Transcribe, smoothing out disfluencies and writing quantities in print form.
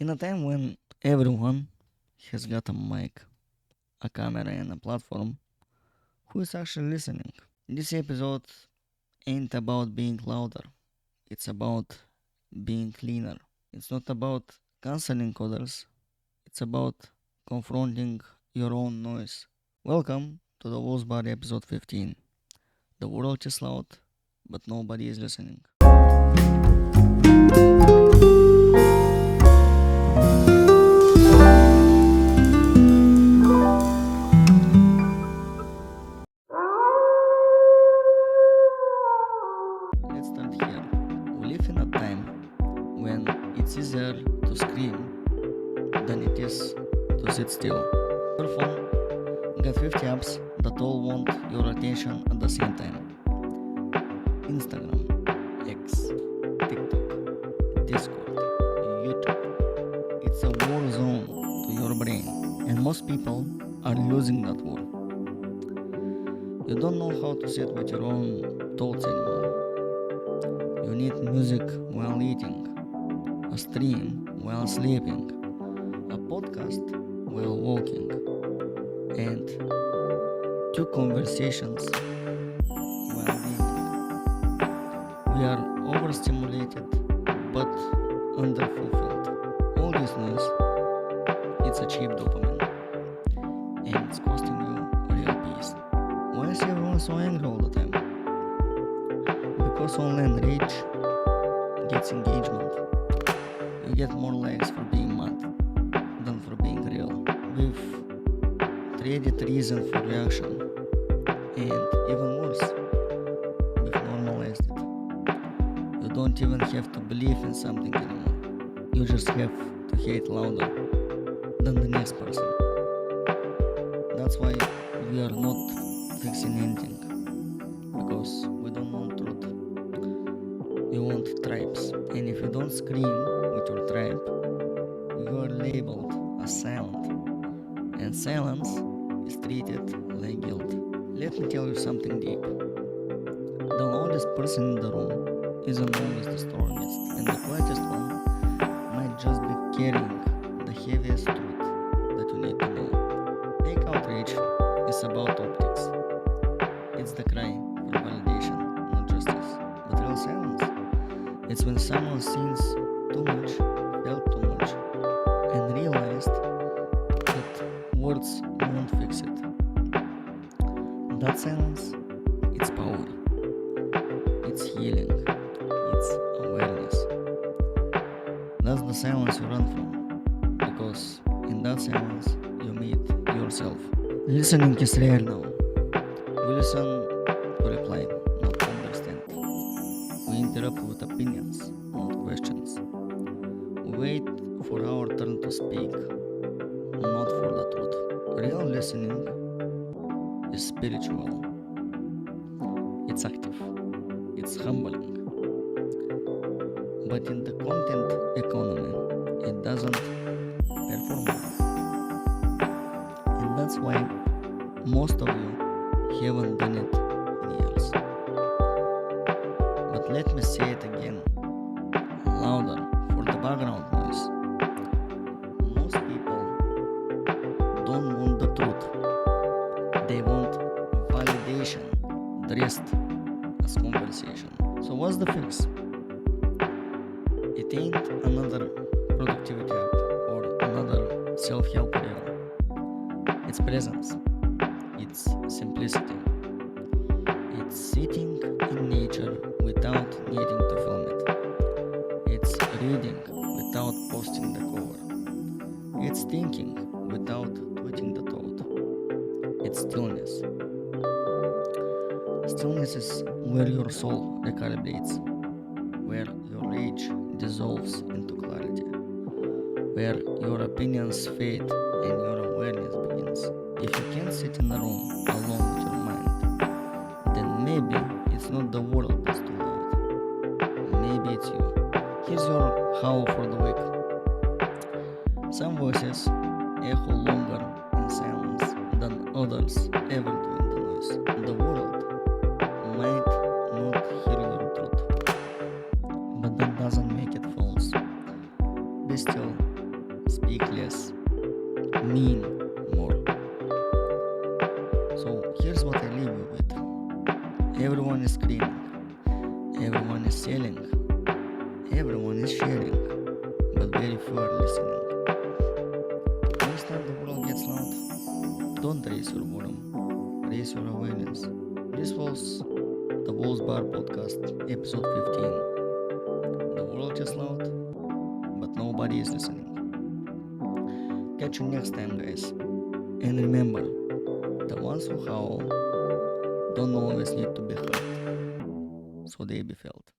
In a time when everyone has got a mic, a camera, and a platform, who is actually listening? This episode ain't about being louder, it's about being cleaner. It's not about canceling others, it's about confronting your own noise. Welcome to the Wolves Bar episode 15. The world is loud, but nobody is listening. Let's start here. We live in a time when it's easier to scream than it is to sit still. Your phone got 50 apps that all want your attention at the same time. Instagram, X, TikTok, Discord, YouTube. It's a war zone to your brain, and most people are losing that war. You don't know how to sit with your own thoughts anymore. You need music while eating, a stream while sleeping, a podcast while walking, and two conversations while eating. We are overstimulated but underfulfilled. All this noise, it's a cheap dopamine, and it's costing you real peace. Why is everyone so angry all the time? Because online rage gets engagement. You get more likes for being mad than for being real. We've traded reason for reaction, and even worse, we've normalized it. You don't even have to believe in something anymore. You just have to hate louder than the next person. That's why we are not fixing anything, because we don't want truth. We want tribes, and if you don't scream with your tribe, you are labeled as silent, and silence is treated like guilt. Let me tell you something deep. The loudest person in the room isn't always the strongest, and the quietest one might just be carrying the heaviest truth that you need to know. Take Outrage is about optics. It's the cry for validation, not justice. But real silence, it's when someone sings too much, felt too much, and realized that words won't fix it. That silence, it's power, it's healing, it's awareness. That's the silence you run from, because in that silence you meet yourself. Listening is rare now. We listen to reply, not to understand. We interrupt with opinions, not questions. We wait for our turn to speak, not for the truth. Real listening is spiritual, it's active, it's humbling. But in the content economy, it doesn't perform well. And that's why most of you haven't done it in years. But let me say it again, louder for the background noise. Most people don't want the truth. They want validation, dressed as conversation. So what's the fix? It ain't another productivity app or another self-help video. It's presence. It's simplicity. It's sitting in nature without needing to film it. It's reading without posting the cover. It's thinking without tweeting the thought. It's stillness. Stillness is where your soul recalibrates, where your rage dissolves into clarity, where your opinions fade and your awareness begins. If you can't sit in a room alone with your mind, then maybe it's not the world that's too loud. Maybe it's you. Here's your howl for the week. Some voices echo longer in silence than others ever do in the noise. The world might not hear your truth, but that doesn't make it false. Be still speak less, mean more. So here's what I leave you with. Everyone is screaming, everyone is yelling, everyone is sharing, but very few are listening. Next time the world gets loud, don't raise your volume, raise your awareness. This was the Walls Bar Podcast, episode 15. The world is loud, but nobody is listening. Catch you next time, guys. And remember, the ones who howl don't always need to be heard, so they be felt.